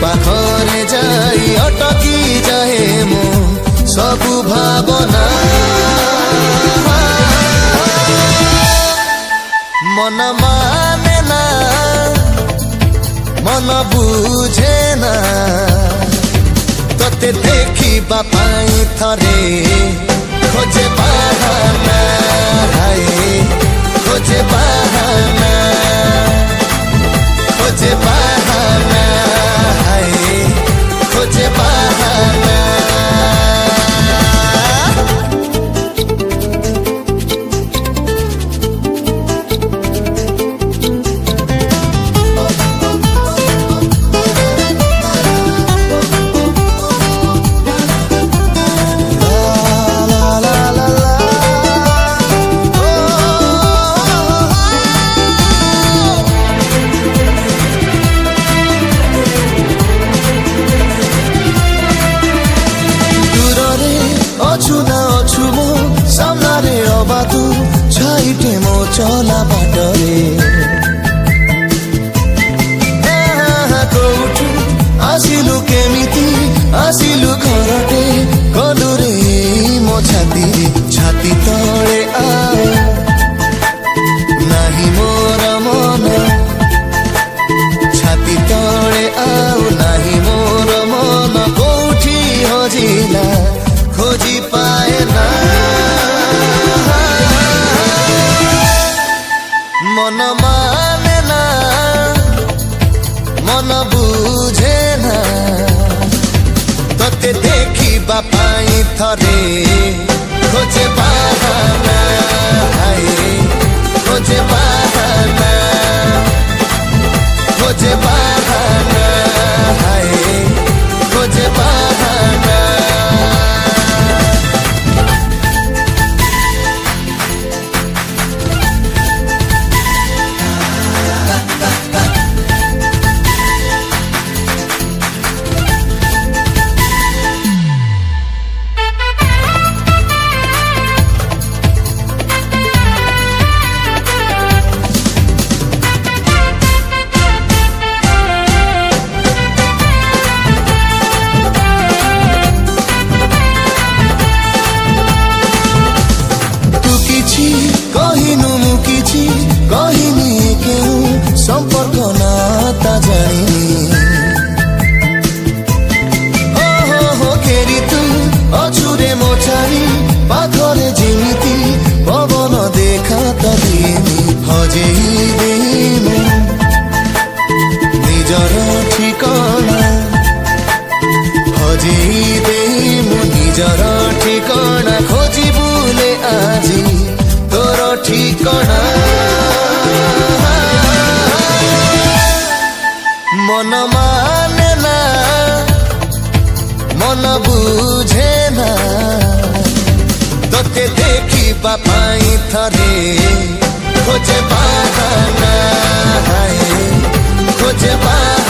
पाखरे जाई अटकी जाए मो सबु भावना मन माने ना मन बुझे ना तोते देखिबा पाई थरे खोजे बहाना हाय खोजे बहाना खोजे बहाना हाय खोजे बहाना अछु ना अछु मो सामनारे अबा तू छाइटे मो चला बाटरे कोठु आसिलु केमिति आसिलु घरटे गलु रे मो छाती तळे आ नाही मोर मन छाती तळे आउ नाही मोर मन कोठी हजिला खोजी पाए ना मन माने ना मन बुझे ना तोते देखिबा पाई थरे खोजे बहाना हाय खोजे बहाना खोजे बहाना हाय खोजे बहाना कहिनु मुकिछि कहिनी केउ संपर्क नाता जानी हो केरी तू अछुरे मोछारी पाखरे जिमिति पवन देखा तदिनी हजेई देमु निजर ठिकाना हजेई देमु निजर ठिकाना खोजी बुले आजी तोर ठिकाना मन माने ना मन बुझे ना तोते देखिबा पाई थरे खोजे बहाना हाय खोजे बहाना।